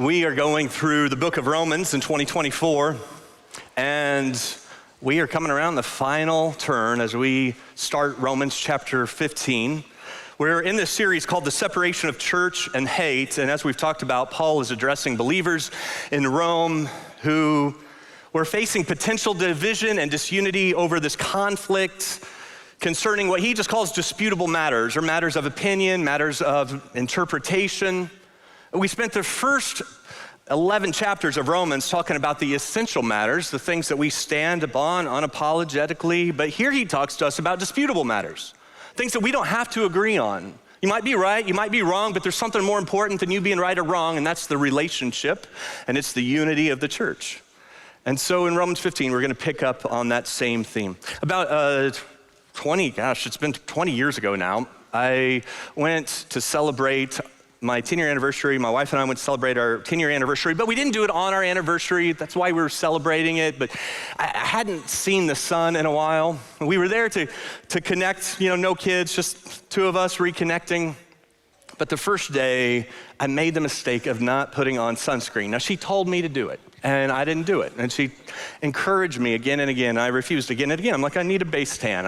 We are going through the book of Romans in 2024, and we are coming around the final turn as we start Romans chapter 15. We're in this series called The Separation of Church and Hate, and as we've talked about, Paul is addressing believers in Rome who were facing potential division and disunity over this conflict concerning what he just calls disputable matters, or matters of opinion, matters of interpretation. We spent the first 11 chapters of Romans talking about the essential matters, the things that we stand upon unapologetically, but here he talks to us about disputable matters, things that we don't have to agree on. You might be right, you might be wrong, but there's something more important than you being right or wrong, and that's the relationship, and it's the unity of the church. And so in Romans 15, we're gonna pick up on that same theme. About it's been 20 years ago now, I went to celebrate my 10-year anniversary. My wife and I went to celebrate our 10-year anniversary, but we didn't do it on our anniversary. That's why we were celebrating it, but I hadn't seen the sun in a while. We were there to connect, no kids, just two of us reconnecting. But the first day, I made the mistake of not putting on sunscreen. Now, she told me to do it, and I didn't do it. And she encouraged me again and again. I refused again and again. I'm like, I need a base tan.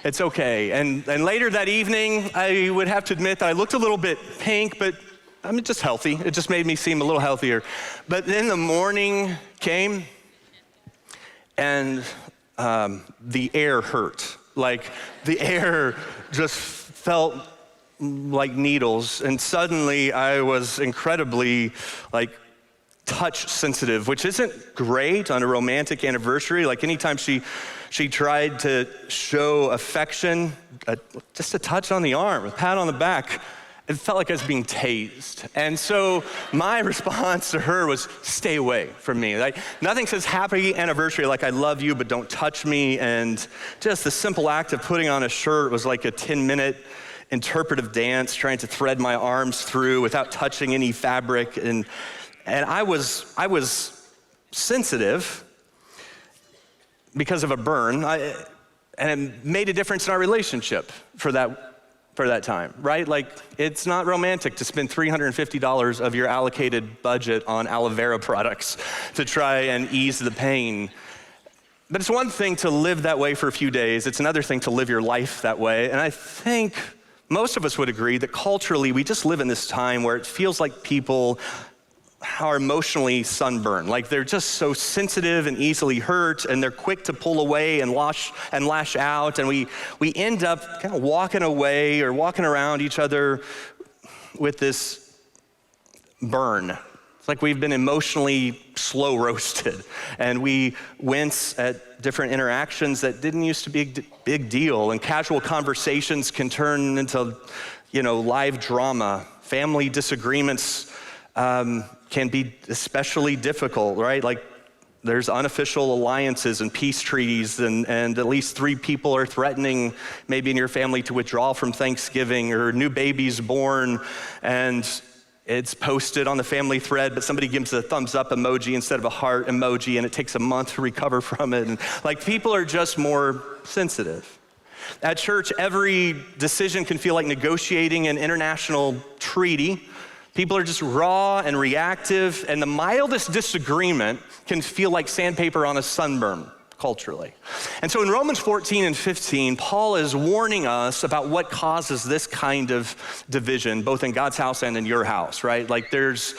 It's okay. And later that evening, I would have to admit that I looked a little bit pink, but I'm just healthy. It just made me seem a little healthier. But then the morning came, and the air hurt. Like, the air just felt like needles, and suddenly I was incredibly touch sensitive, which isn't great on a romantic anniversary. Like anytime she tried to show affection, just a touch on the arm, a pat on the back, it felt like I was being tased. And so my response to her was, stay away from me. Like, nothing says happy anniversary like I love you, but don't touch me. And just the simple act of putting on a shirt was like a 10-minute interpretive dance, trying to thread my arms through without touching any fabric. And I was sensitive because of a burn, and it made a difference in our relationship for that time, right? Like, it's not romantic to spend $350 of your allocated budget on aloe vera products to try and ease the pain. But it's one thing to live that way for a few days. It's another thing to live your life that way. And I think most of us would agree that culturally, we just live in this time where it feels like people are emotionally sunburned. Like, they're just so sensitive and easily hurt, and they're quick to pull away and lash out, and we end up kind of walking away or walking around each other with this burn. It's like we've been emotionally slow roasted, and we wince at different interactions that didn't used to be a big deal, and casual conversations can turn into, live drama. Family disagreements can be especially difficult, right? Like, there's unofficial alliances and peace treaties, and at least 3 people are threatening, maybe in your family, to withdraw from Thanksgiving, or new babies born, and it's posted on the family thread, but somebody gives a thumbs up emoji instead of a heart emoji, and it takes a month to recover from it. And people are just more sensitive. At church, every decision can feel like negotiating an international treaty. People are just raw and reactive, and the mildest disagreement can feel like sandpaper on a sunburn culturally. And so in Romans 14 and 15, Paul is warning us about what causes this kind of division, both in God's house and in your house, right? Like, there's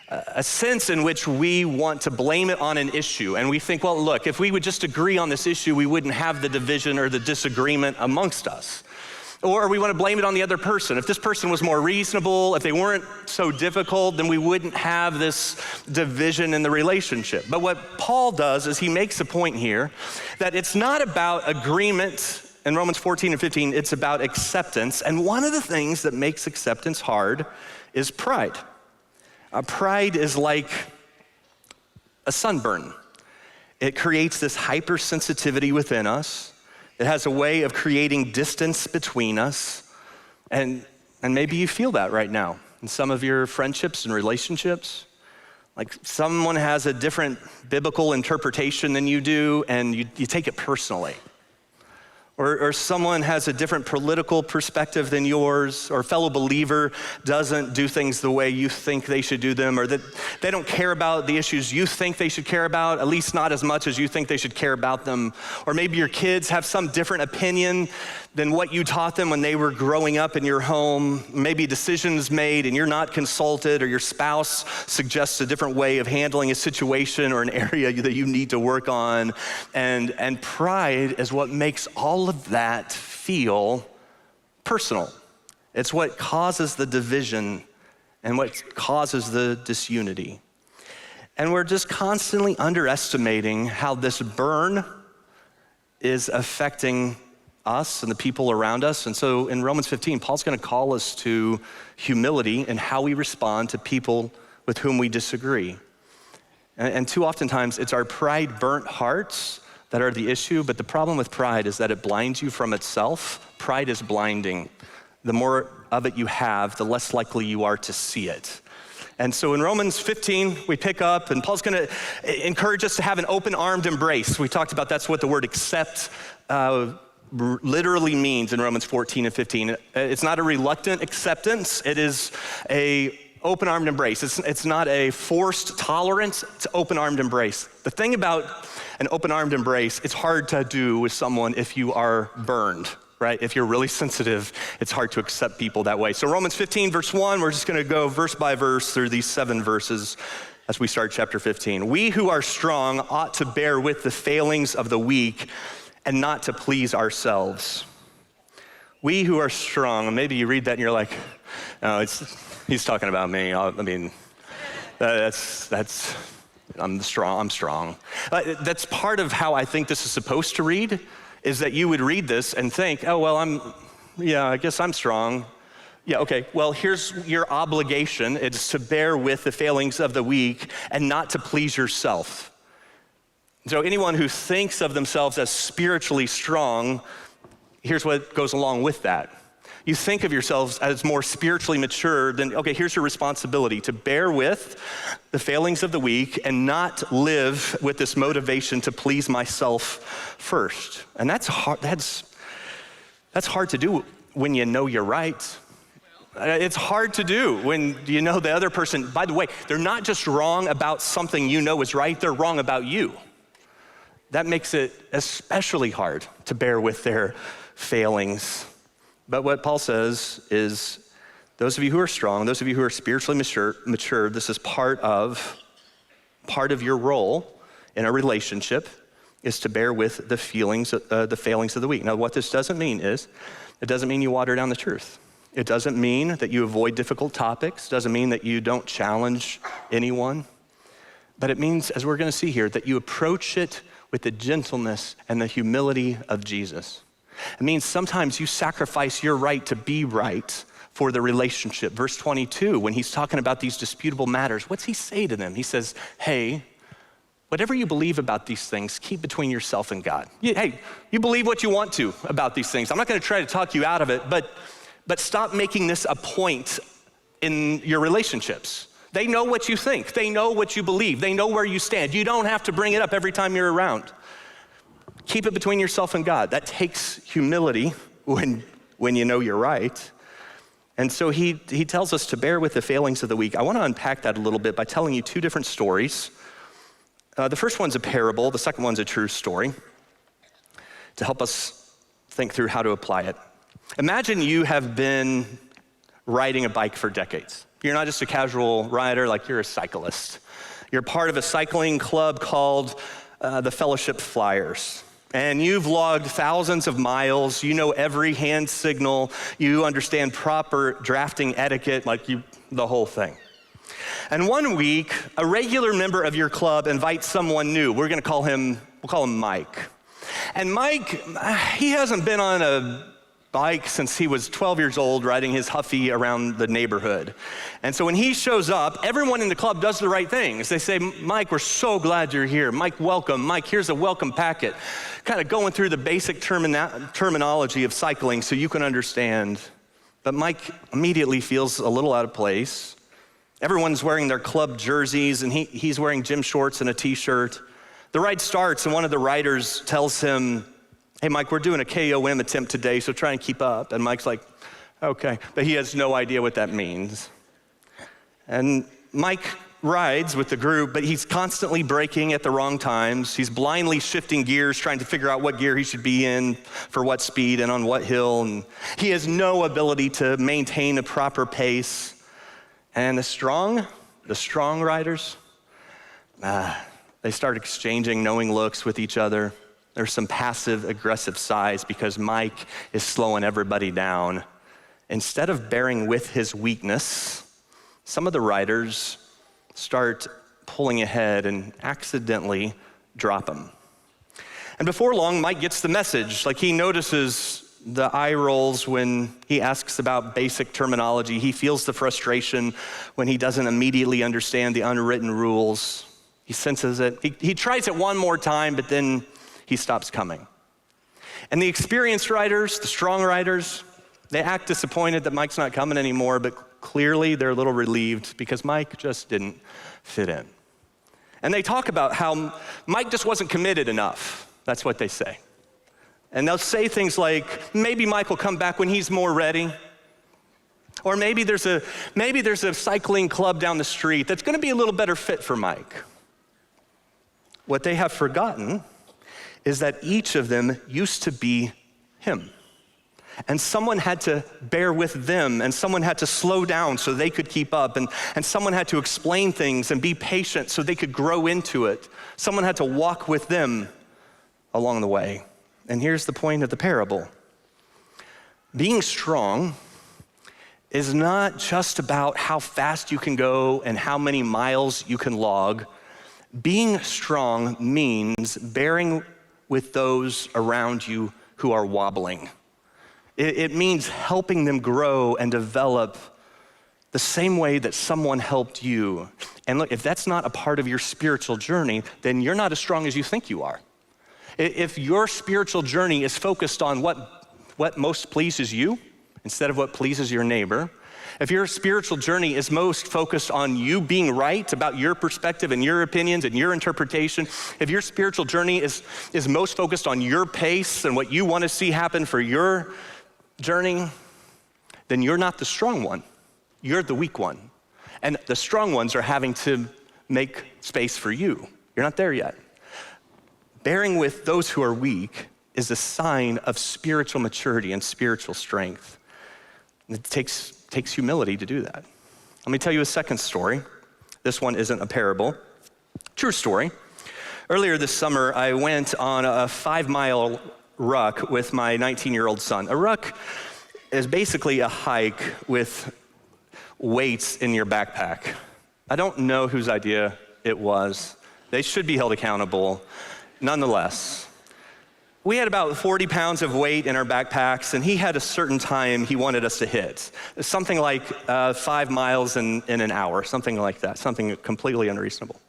a sense in which we want to blame it on an issue, and we think, well, look, if we would just agree on this issue, we wouldn't have the division or the disagreement amongst us. Or we want to blame it on the other person. If this person was more reasonable, if they weren't so difficult, then we wouldn't have this division in the relationship. But what Paul does is he makes a point here that it's not about agreement in Romans 14 and 15, it's about acceptance. And one of the things that makes acceptance hard is pride. Pride is like a sunburn. It creates this hypersensitivity within us. It has a way of creating distance between us, and maybe you feel that right now in some of your friendships and relationships. Like, someone has a different biblical interpretation than you do, and you take it personally. or someone has a different political perspective than yours, or a fellow believer doesn't do things the way you think they should do them, or that they don't care about the issues you think they should care about, at least not as much as you think they should care about them. Or maybe your kids have some different opinion than what you taught them when they were growing up in your home. Maybe decisions made and you're not consulted, or your spouse suggests a different way of handling a situation or an area that you need to work on. And pride is what makes all of that feel personal. It's what causes the division and what causes the disunity. And we're just constantly underestimating how this burn is affecting us and the people around us. And so in Romans 15, Paul's gonna call us to humility in how we respond to people with whom we disagree. And too oftentimes, it's our pride-burnt hearts that are the issue, but the problem with pride is that it blinds you from itself. Pride is blinding. The more of it you have, the less likely you are to see it. And so in Romans 15, we pick up, and Paul's gonna encourage us to have an open-armed embrace. We talked about that's what the word accept literally means in Romans 14 and 15. It's not a reluctant acceptance, it is a open-armed embrace. It's not a forced tolerance, it's an open-armed embrace. The thing about an open-armed embrace, it's hard to do with someone if you are burned, right? If you're really sensitive, it's hard to accept people that way. So Romans 15, verse 1, we're just gonna go verse by verse through these 7 verses as we start chapter 15. We who are strong ought to bear with the failings of the weak and not to please ourselves. We who are strong, and maybe you read that and you're like, oh, he's talking about me. I mean, I'm strong. That's part of how I think this is supposed to read, is that you would read this and think, oh, well, I guess I'm strong. Yeah, okay, well, here's your obligation. It's to bear with the failings of the weak and not to please yourself. So anyone who thinks of themselves as spiritually strong, here's what goes along with that. You think of yourselves as more spiritually mature, then okay, here's your responsibility: to bear with the failings of the weak and not live with this motivation to please myself first. And that's hard. That's hard to do when you know you're right. It's hard to do when you know the other person, by the way, they're not just wrong about something you know is right, they're wrong about you. That makes it especially hard to bear with their failings. But what Paul says is, those of you who are strong, those of you who are spiritually mature, this is part of your role in a relationship, is to bear with the failings of the weak. Now, what this doesn't mean is, it doesn't mean you water down the truth. It doesn't mean that you avoid difficult topics. It doesn't mean that you don't challenge anyone. But it means, as we're gonna see here, that you approach it with the gentleness and the humility of Jesus. It means sometimes you sacrifice your right to be right for the relationship. Verse 22, when he's talking about these disputable matters, what's he say to them? He says, hey, whatever you believe about these things, keep between yourself and God. Hey, you believe what you want to about these things. I'm not gonna try to talk you out of it, but stop making this a point in your relationships. They know what you think. They know what you believe. They know where you stand. You don't have to bring it up every time you're around. Keep it between yourself and God. That takes humility when you know you're right. And so he tells us to bear with the failings of the weak. I want to unpack that a little bit by telling you 2 different stories. The first one's a parable. The second one's a true story, to help us think through how to apply it. Imagine you have been riding a bike for decades. You're not just a casual rider, like you're a cyclist. You're part of a cycling club called the Fellowship Flyers. And you've logged thousands of miles. You know every hand signal. You understand proper drafting etiquette, the whole thing. And one week, a regular member of your club invites someone new. We'll call him Mike. And Mike, he hasn't been on a bike since he was 12 years old, riding his Huffy around the neighborhood. And so when he shows up, everyone in the club does the right things. They say, Mike, we're so glad you're here. Mike, welcome. Mike, here's a welcome packet. Kind of going through the basic terminology of cycling so you can understand. But Mike immediately feels a little out of place. Everyone's wearing their club jerseys, and he's wearing gym shorts and a t-shirt. The ride starts, and one of the riders tells him, hey, Mike, we're doing a KOM attempt today, so try and keep up. And Mike's like, okay. But he has no idea what that means. And Mike rides with the group, but he's constantly braking at the wrong times. He's blindly shifting gears, trying to figure out what gear he should be in for what speed and on what hill. And he has no ability to maintain a proper pace. And the strong riders, they start exchanging knowing looks with each other. There's some passive aggressive sighs because Mike is slowing everybody down. Instead of bearing with his weakness, some of the riders start pulling ahead and accidentally drop him. And before long, Mike gets the message. Like, he notices the eye rolls when he asks about basic terminology. He feels the frustration when he doesn't immediately understand the unwritten rules. He senses it. He tries it one more time, but then he stops coming. And the experienced riders, the strong riders, they act disappointed that Mike's not coming anymore, but clearly they're a little relieved because Mike just didn't fit in. And they talk about how Mike just wasn't committed enough. That's what they say. And they'll say things like, maybe Mike will come back when he's more ready. Or maybe there's a cycling club down the street that's gonna be a little better fit for Mike. What they have forgotten is that each of them used to be him. And someone had to bear with them, and someone had to slow down so they could keep up, and someone had to explain things and be patient so they could grow into it. Someone had to walk with them along the way. And here's the point of the parable. Being strong is not just about how fast you can go and how many miles you can log. Being strong means bearing with those around you who are wobbling. It means helping them grow and develop the same way that someone helped you. And look, if that's not a part of your spiritual journey, then you're not as strong as you think you are. If your spiritual journey is focused on what most pleases you instead of what pleases your neighbor, if your spiritual journey is most focused on you being right about your perspective and your opinions and your interpretation, if your spiritual journey is most focused on your pace and what you want to see happen for your journey, then you're not the strong one. You're the weak one. And the strong ones are having to make space for you. You're not there yet. Bearing with those who are weak is a sign of spiritual maturity and spiritual strength. It takes humility to do that. Let me tell you a second story. This one isn't a parable. True story. Earlier this summer, I went on a 5-mile ruck with my 19-year-old son. A ruck is basically a hike with weights in your backpack. I don't know whose idea it was. They should be held accountable. Nonetheless, we had about 40 pounds of weight in our backpacks, and he had a certain time he wanted us to hit. Something like 5 miles in an hour, something like that, something completely unreasonable.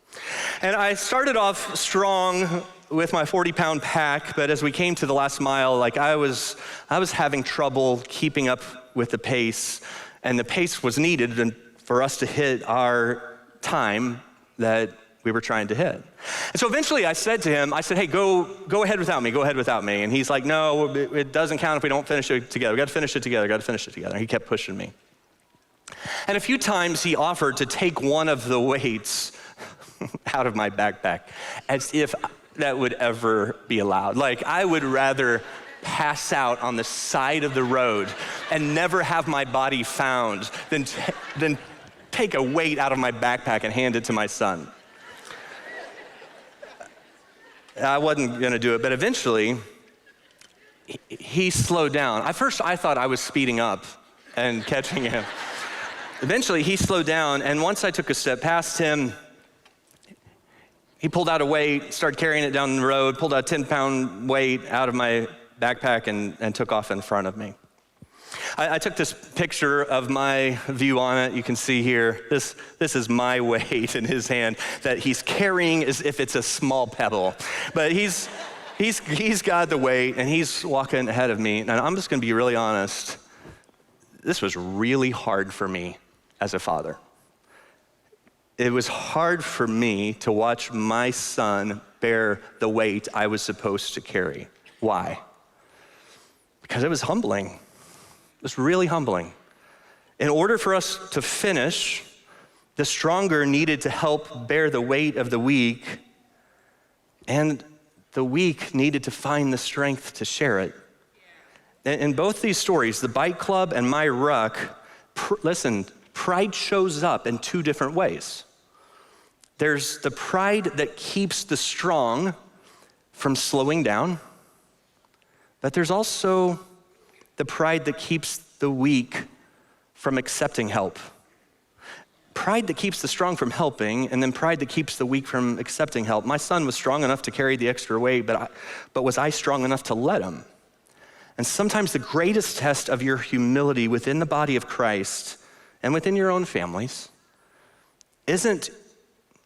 And I started off strong with my 40-pound pack, but as we came to the last mile, like I was having trouble keeping up with the pace, and the pace was needed for us to hit our time that we were trying to hit. And so eventually I said to him, hey, go ahead without me. And he's like, no, it doesn't count if we don't finish it together. We got to finish it together. He kept pushing me. And a few times he offered to take one of the weights out of my backpack as if that would ever be allowed. Like, I would rather pass out on the side of the road and never have my body found than take a weight out of my backpack and hand it to my son. I wasn't gonna do it, but eventually he slowed down. At first I thought I was speeding up and catching him. Eventually he slowed down, and once I took a step past him, he pulled out a weight, started carrying it down the road, pulled out a 10-pound weight out of my backpack and took off in front of me. I took this picture of my view on it. You can see here, this is my weight in his hand that he's carrying as if it's a small pebble. But he's got the weight and he's walking ahead of me. And I'm just gonna be really honest. This was really hard for me as a father. It was hard for me to watch my son bear the weight I was supposed to carry. Why? because it was humbling. It was really humbling. In order for us to finish, the stronger needed to help bear the weight of the weak, and the weak needed to find the strength to share it. In both these stories, the bike club and my ruck, listen, pride shows up in two different ways. There's the pride that keeps the strong from slowing down, but there's also the pride that keeps the weak from accepting help. Pride that keeps the strong from helping, and then pride that keeps the weak from accepting help. My son was strong enough to carry the extra weight, but was I strong enough to let him? And sometimes the greatest test of your humility within the body of Christ and within your own families isn't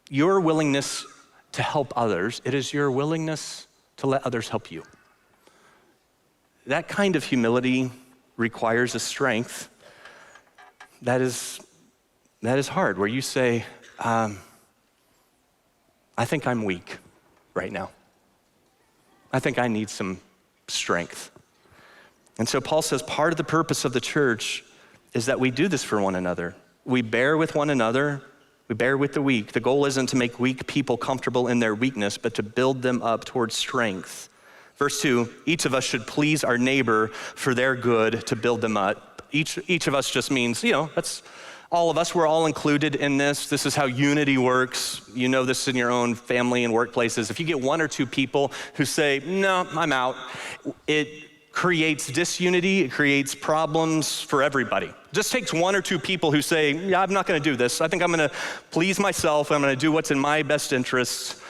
your willingness to help others, it is your willingness to let others help you. That kind of humility requires a strength that is hard, where you say, I think I'm weak right now. I think I need some strength. And so Paul says part of the purpose of the church is that we do this for one another. We bear with one another. We bear with the weak. The goal isn't to make weak people comfortable in their weakness, but to build them up towards strength. Verse 2, each of us should please our neighbor for their good to build them up. Each of us just means, that's all of us. We're all included in this. This is how unity works. You know this in your own family and workplaces. If you get one or two people who say, no, I'm out, it creates disunity, it creates problems for everybody. It just takes one or two people who say, yeah, I'm not gonna do this. I think I'm gonna please myself. I'm gonna do what's in my best interests.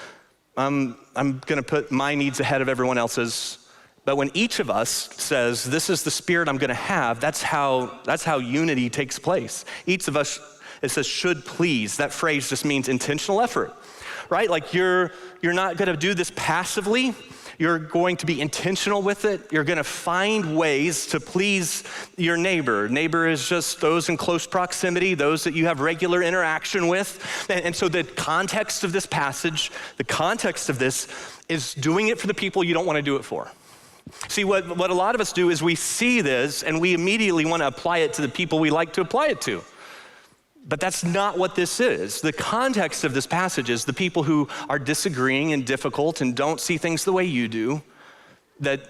I'm gonna put my needs ahead of everyone else's. But when each of us says, this is the spirit I'm gonna have, that's how unity takes place. Each of us, it says, should please. That phrase just means intentional effort, right? Like you're not gonna do this passively. You're going to be intentional with it. You're gonna find ways to please your neighbor. Neighbor is just those in close proximity, those that you have regular interaction with. And so the context of this passage, the context of this is doing it for the people you don't wanna do it for. See, what a lot of us do is we see this and we immediately wanna apply it to the people we like to apply it to. But that's not what this is. The context of this passage is the people who are disagreeing and difficult and don't see things the way you do, that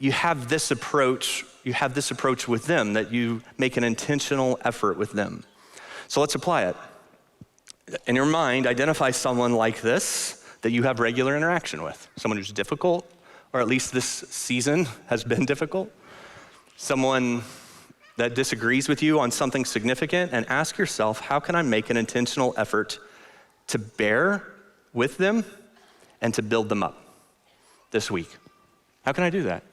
you have this approach with them, that you make an intentional effort with them. So let's apply it. In your mind, identify someone like this that you have regular interaction with. Someone who's difficult, or at least this season has been difficult. Someone that disagrees with you on something significant, and ask yourself, how can I make an intentional effort to bear with them and to build them up this week? How can I do that?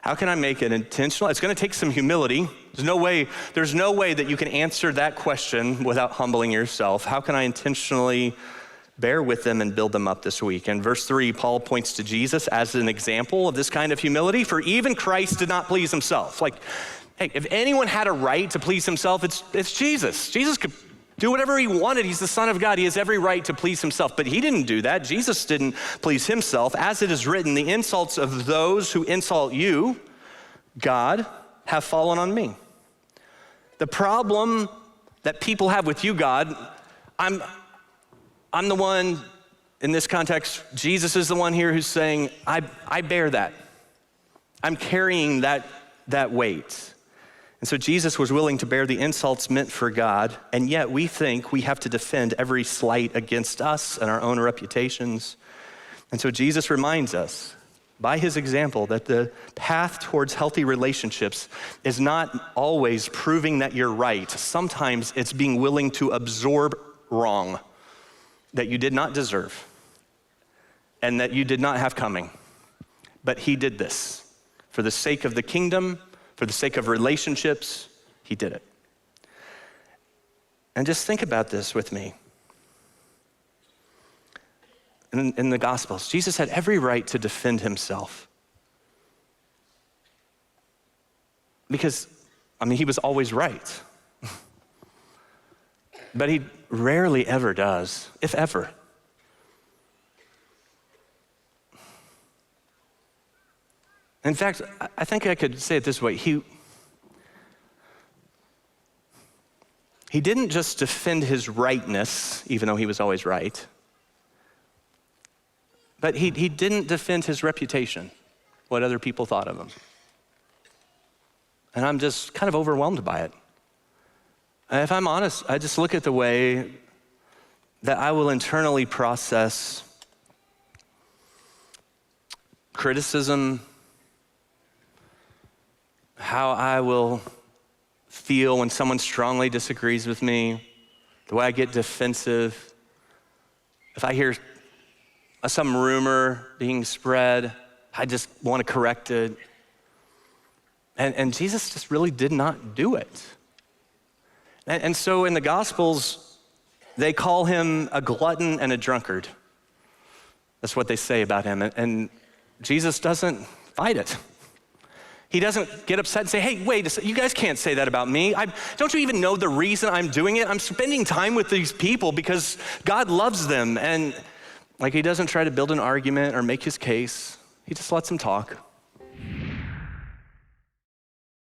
How can I make it intentional? It's gonna take some humility. There's no way that you can answer that question without humbling yourself. How can I intentionally bear with them and build them up this week? In verse 3, Paul points to Jesus as an example of this kind of humility, for even Christ did not please himself. Like, hey, if anyone had a right to please himself, it's Jesus. Jesus could do whatever he wanted. He's the Son of God. He has every right to please himself, but he didn't do that. Jesus didn't please himself. As it is written, the insults of those who insult you, God, have fallen on me. The problem that people have with you, God, I'm the one, in this context, Jesus is the one here who's saying, I bear that. I'm carrying that weight. And so Jesus was willing to bear the insults meant for God, and yet we think we have to defend every slight against us and our own reputations. And so Jesus reminds us, by his example, that the path towards healthy relationships is not always proving that you're right. Sometimes it's being willing to absorb wrong that you did not deserve and that you did not have coming. But he did this for the sake of the kingdom, for the sake of relationships. He did it. And just think about this with me. In the Gospels, Jesus had every right to defend himself. Because, he was always right. But he rarely ever does, if ever. In fact, I think I could say it this way. He didn't just defend his rightness, even though he was always right, but he didn't defend his reputation, what other people thought of him. And I'm just kind of overwhelmed by it. And if I'm honest, I just look at the way that I will internally process criticism, how I will feel when someone strongly disagrees with me, the way I get defensive. If I hear some rumor being spread, I just want to correct it. And Jesus just really did not do it. And so in the Gospels, they call him a glutton and a drunkard. That's what they say about him. And Jesus doesn't fight it. He doesn't get upset and say, hey, wait, you guys can't say that about me. Don't you even know the reason I'm doing it? I'm spending time with these people because God loves them. And he doesn't try to build an argument or make his case. He just lets them talk.